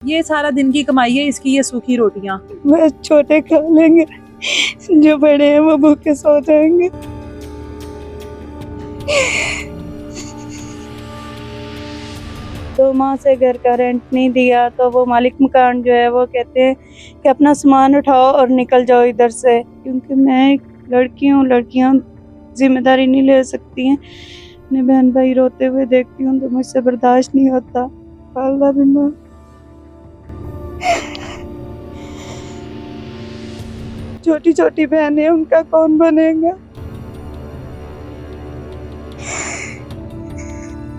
ये सारा दिन की कमाई है इसकी, ये सूखी रोटियां। बस छोटे खा लेंगे, जो बड़े हैं वो भूखे सो जाएंगे। तो माँ से घर का रेंट नहीं दिया तो वो मालिक मकान जो है वो कहते हैं कि अपना सामान उठाओ और निकल जाओ इधर से, क्योंकि मैं एक लड़की हूँ, लड़कियाँ जिम्मेदारी नहीं ले सकती हैं। अपने बहन भाई रोते हुए देखती हूँ तो मुझसे बर्दाश्त नहीं होता। वालदा बिल्ला छोटी छोटी बहनें, उनका कौन बनेगा।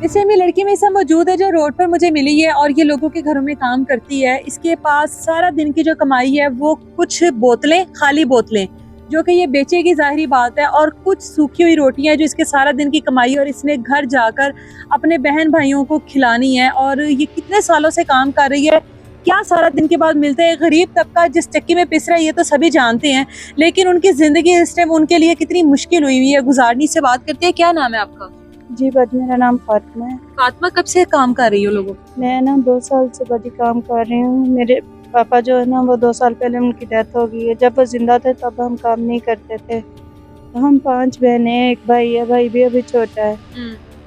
इससे में लड़की में सब मौजूद है जो रोड पर मुझे मिली है और ये लोगों के घरों में काम करती है। इसके पास सारा दिन की जो कमाई है वो कुछ बोतलें, खाली बोतलें जो कि ये बेचेगी, जाहिरी बात है, और कुछ सूखी हुई रोटियां जो इसके सारा दिन की कमाई, और इसने घर जाकर अपने बहन भाइयों को खिलानी है। और ये कितने सालों से काम कर रही है, क्या सारा दिन के बाद मिलते हैं। गरीब तबका जिस चक्की में पिस रहा है ये तो सभी जानते हैं, लेकिन उनकी जिंदगी इस टाइम उनके लिए कितनी मुश्किल हुई हुई है गुजारनी। से बात करते हैं। क्या नाम है आपका? जी बाजी, मेरा नाम फातिमा है। फातिमा, कब से काम कर रही हो लोगों? मैं ना 2 साल से बाजी काम कर रही हूँ। मेरे पापा जो है ना वो 2 साल पहले उनकी डेथ हो गई है। जब वो जिंदा थे तब हम काम नहीं करते थे। तो हम 5 बहनें हैं, एक भाई है, भाई भी अभी छोटा है।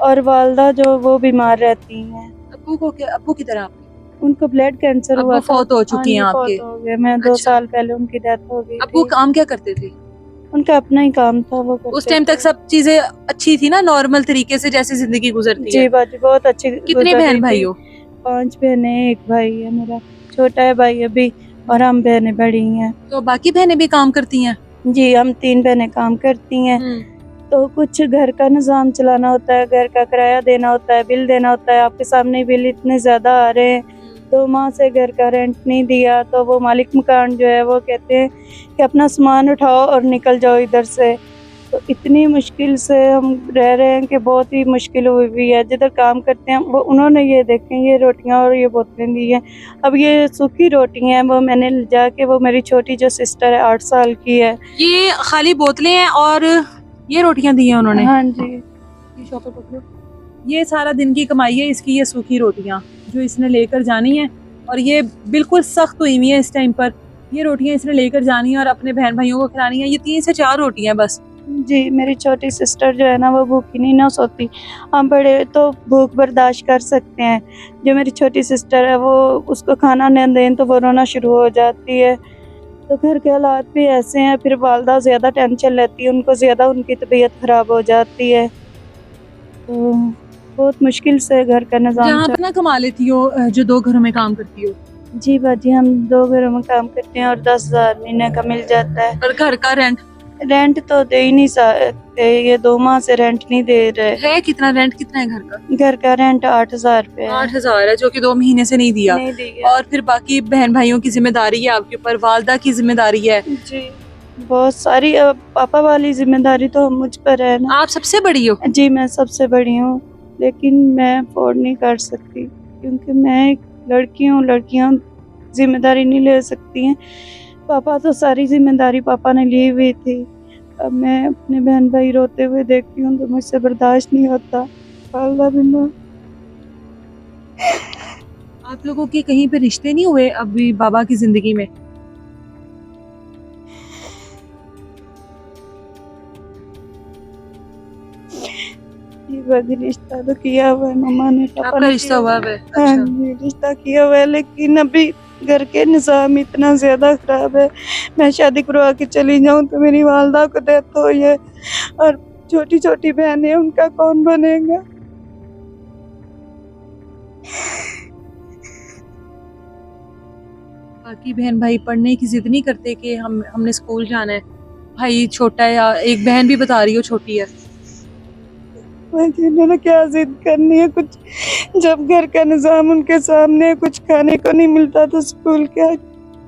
और वालदा जो वो बीमार रहती हैं। अब्बू की तरह उनको ब्लड कैंसर हुआ था। फौत हो चुकी हैं आपके? फौत हो गए। मैं 2 अच्छा। साल पहले उनकी डेथ हो गई। अब्बू काम क्या करते थे? उनका अपना ही काम था, वो उस टाइम तक सब चीजें अच्छी थी ना, नॉर्मल तरीके से जैसे जिंदगी गुजरती है? जी बाजी, बहुत अच्छी। कितने बहन भाई हो? 5 बहनें, एक भाई है मेरा, छोटा है भाई अभी, और हम बहनें बड़ी हैं। तो बाकी बहनें भी काम करती हैं? जी, हम 3 बहनें काम करती हैं। तो कुछ घर का निज़ाम चलाना होता है, घर का किराया देना होता है, बिल देना होता है। आपके सामने बिल इतने ज़्यादा आ रहे हैं। तो माँ से घर का रेंट नहीं दिया तो वो मालिक मकान जो है वो कहते हैं कि अपना सामान उठाओ और निकल जाओ इधर से। तो इतनी मुश्किल से हम रह रहे हैं कि बहुत ही मुश्किल हुई हुई है। जिधर काम करते हैं वो उन्होंने ये देखें, ये रोटियां और ये बोतलें दी हैं। अब ये सूखी रोटियां हैं, वो मैंने ले जाके, वो मेरी छोटी जो सिस्टर है 8 साल की है। ये खाली बोतलें हैं और ये रोटियां दी हैं उन्होंने? हाँ जी। ये शॉपर पकड़ो। ये सारा दिन की कमाई है इसकी, ये सूखी रोटियां जो इसने लेकर जानी है। और ये बिल्कुल सख्त हुई हुई है इस टाइम पर। ये रोटियां इसने लेकर जानी है और अपने बहन भाइयों को खिलानी है। ये 3 से 4 रोटियां बस। जी, मेरी छोटी सिस्टर जो है ना वो भूखी नहीं ना सोती। हम बड़े तो भूख बर्दाश्त कर सकते हैं। जो मेरी छोटी सिस्टर है वो, उसको खाना न दें तो वो रोना शुरू हो जाती है। तो घर के हालात भी ऐसे हैं। फिर वालदा ज़्यादा टेंशन लेती है, उनको ज़्यादा उनकी तबीयत ख़राब हो जाती है। तो बहुत मुश्किल से घर का निज़ाम जहाँ अपना कमा लेती हो, जो 2 घरों में काम करती हो? जी बाजी, हम 2 घरों में काम करते हैं और 10,000 महीने का मिल जाता है। और घर का रेंट? रेंट तो दे ही नहीं सकते, ये 2 माह से रेंट नहीं दे रहे। है कितना रेंट, कितना है घर का? घर का रेंट 8,000 रुपए है। 8,000 है, जो कि 2 महीने से नहीं दिया। नहीं दिया। और फिर बाकी बहन भाइयों की जिम्मेदारी है आपके ऊपर, वालदा की जिम्मेदारी है। जी, बहुत सारी। अब पापा वाली जिम्मेदारी तो मुझ पर है ना। आप सबसे बड़ी हो? जी, मैं सबसे बड़ी हूँ, लेकिन मैं अफोर्ड नहीं कर सकती क्योंकि मैं एक लड़की हूँ, लड़कियाँ जिम्मेदारी नहीं ले सकती हैं। पापा तो सारी जिम्मेदारी पापा ने ली हुई थी। अब मैं अपने बहन भाई रोते हुए देखती हूँ तो मुझसे बर्दाश्त नहीं होता। वालदा बिल्ला आप लोगों के कहीं पे रिश्ते नहीं हुए अभी बाबा की जिंदगी में? रिश्ता तो किया हुआ है, मम्मा ने, पापा आपका ने रिश्ता हुआ है? हाँ अच्छा। जी, रिश्ता किया हुआ है, लेकिन अभी घर के निज़ाम इतना ज़्यादा ख़राब है। मैं शादी करवा के चली जाऊँ तो मेरी वालदा को डेथ हुई है और छोटी छोटी बहनें, उनका कौन बनेगा। बाकी बहन भाई पढ़ने की जिद नहीं करते कि हमने स्कूल जाना है? भाई छोटा है या एक बहन भी बता रही हो छोटी है? इन्होंने क्या जिद करनी है, कुछ जब घर का निज़ाम उनके सामने, कुछ खाने को नहीं मिलता तो स्कूल क्या।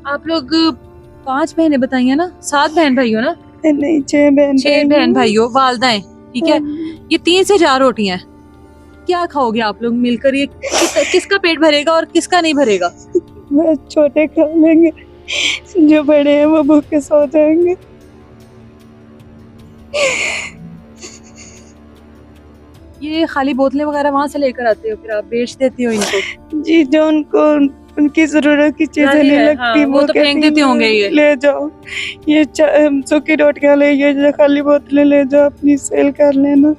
आप लोग 5 बहनें बताई है ना? 7 बहन भाई हो ना? नहीं, 6 बहन भाई हो, वालदाएं, ठीक है। ये 3 से 4 रोटियां हैं। क्या खाओगे आप लोग मिलकर? ये किसका पेट भरेगा और किसका नहीं भरेगा? बस छोटे खा लेंगे, जो बड़े हैं वो भूखे सो जाएंगे। ये खाली बोतलें वगैरह वहां से लेकर आते हो, फिर आप बेच देती हो इनको? जी, जो उनको उनकी जरूरत की चीजें जाहिर नहीं है, लगती, हाँ, वो तो फेंक कहती देते हैं, होंगे ये। ले जाओ, ये सूखी रोटियां ले, ये खाली बोतलें ले जाओ, अपनी सेल कर लेना।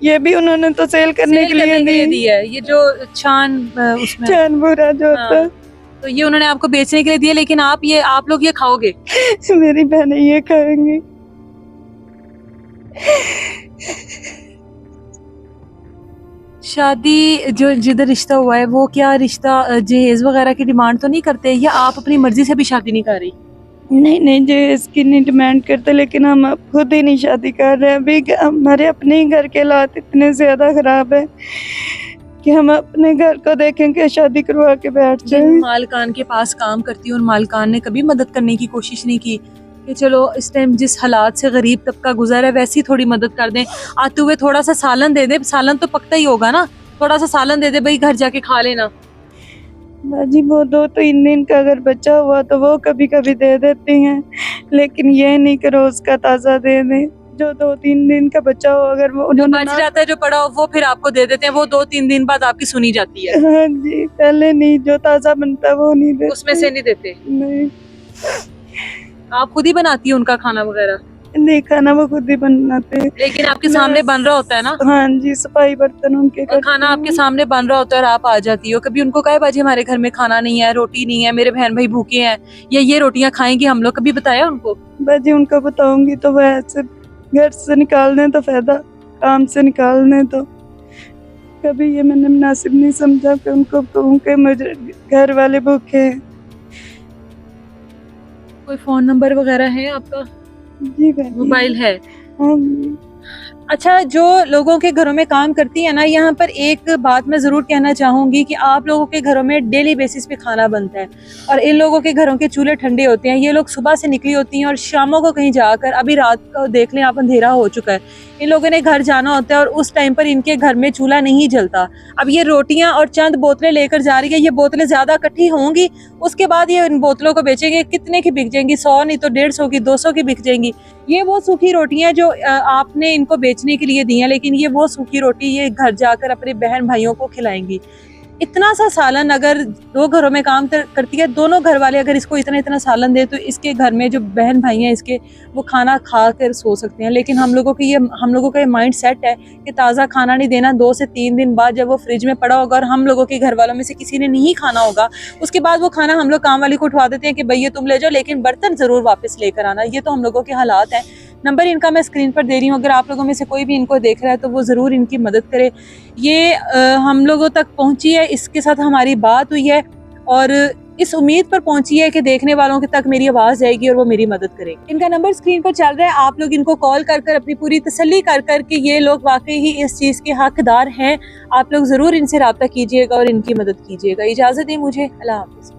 ये भी उन्होंने तो सेल करने सेल के लिए करने के लिए दी, दी है, ये जो छान उसमें चांद बुरा जो होता हाँ, तो ये उन्होंने आपको बेचने के लिए दिया, लेकिन आप लोग ये खाओगे। है, मेरी बहनें ये खाएंगी। शादी जो जिधर रिश्ता हुआ है वो क्या रिश्ता जहेज वगैरह की डिमांड तो नहीं करते, या आप अपनी मर्जी से भी शादी नहीं कर रही? नहीं नहीं, जो इसकी नहीं डिमांड करते, लेकिन हम अब खुद ही नहीं शादी कर रहे हैं। अभी हमारे अपने ही घर के हालात इतने ज्यादा खराब है कि हम अपने घर को देखेंगे, शादी करवा के बैठ जिन जाए। मालकान के पास काम करती हूँ उन मालकान ने कभी मदद करने की कोशिश नहीं की कि चलो इस टाइम जिस हालात से गरीब तबका गुजर है वैसी थोड़ी मदद कर दें, आते हुए थोड़ा सा सालन दे दे, सालन तो पकता ही होगा ना, थोड़ा सा सालन दे दे भाई, घर जाके खा लेना। बाजी वो 2-3 दिन का अगर बचा हुआ तो वो कभी कभी दे देती हैं, लेकिन ये नहीं कि रोज का ताज़ा दे दें। जो 2-3 दिन का बचा हो, अगर वो जो उन्होंने बच ना, जाता है जो पड़ा हो वो फिर आपको दे देते हैं, वो 2-3 दिन बाद आपकी सुनी जाती है, हाँ जी, पहले नहीं, जो ताज़ा बनता है वो नहीं देते। उसमें से नहीं देते। नहीं आप खुद ही बनाती है उनका खाना वगैरह? नहीं, खाना वो खुद ही बनाते हैं। लेकिन आपके सामने बन रहा होता है ना, हाँ जी, सफाई बर्तन उनके और करती खाना आपके हूँ। सामने बन रहा होता है और आप आ जाती हो, कभी उनको कहे बाजी हमारे घर में खाना नहीं है, रोटी नहीं है, मेरे बहन भाई भूखे हैं, या ये रोटियां खाएंगे हम लोग, कभी बताया उनको? बाजी उनको बताऊंगी तो वह ऐसे घर से निकाल दें तो फायदा, काम से निकाल दें तो। कभी ये मैंने मुनासिब नहीं समझा कि उनको कहूँ कि मुझे घर वाले भूखे हैं। कोई फोन नंबर वगैरह है आपका? जी बाजी, मोबाइल है? हाँ जी। अच्छा, जो लोगों के घरों में काम करती है ना, यहाँ पर एक बात मैं ज़रूर कहना चाहूँगी कि आप लोगों के घरों में डेली बेसिस पे खाना बनता है और इन लोगों के घरों के चूल्हे ठंडे होते हैं। ये लोग सुबह से निकली होती हैं और शामों को कहीं जाकर, अभी रात को देख लें आप, अंधेरा हो चुका है, इन लोगों ने घर जाना होता है और उस टाइम पर इनके घर में चूल्हा नहीं जलता। अब ये रोटियाँ और चंद बोतलें लेकर जा रही है, ये बोतलें ज़्यादा इकट्ठी होंगी, उसके बाद ये इन बोतलों को बेचेंगे, कितने की बिक जाएंगी? 100 नहीं तो 150 की, 200 की बिक जाएंगी। ये वो सूखी रोटियां जो आपने इनको बेचने के लिए दी हैं, लेकिन ये वो सूखी रोटी ये घर जाकर अपने बहन भाइयों को खिलाएंगी। इतना सा सालन अगर 2 घरों में काम करती है, दोनों घर वाले अगर इसको इतना इतना सालन दे तो इसके घर में जो बहन भाई हैं इसके, वो खाना खा कर सो सकते हैं। लेकिन हम लोगों का ये माइंड सेट है कि ताज़ा खाना नहीं देना, 2 से 3 दिन बाद जब वो फ्रिज में पड़ा होगा और हम लोगों के घर वालों में से किसी ने नहीं खाना होगा, उसके बाद वो खाना हम लोग काम वाली को उठवा देते हैं कि भैया तुम ले जाओ, लेकिन बर्तन ज़रूर वापस लेकर आना। ये तो हम लोगों के हालात हैं। नंबर इनका मैं स्क्रीन पर दे रही हूँ, अगर आप लोगों में से कोई भी इनको देख रहा है तो वो ज़रूर इनकी मदद करे। ये हम लोगों तक पहुँची है, इसके साथ हमारी बात हुई है और इस उम्मीद पर पहुंची है कि देखने वालों के तक मेरी आवाज़ जाएगी और वो मेरी मदद करेंगे। इनका नंबर स्क्रीन पर चल रहा है, आप लोग इनको कॉल कर कर अपनी पूरी तसल्ली कर कर कि ये लोग वाकई ही इस चीज़ के हकदार हैं। आप लोग ज़रूर इनसे रब्ता कीजिएगा और इनकी मदद कीजिएगा। इजाज़त दें मुझे, अल्लाह हाफ़िज़।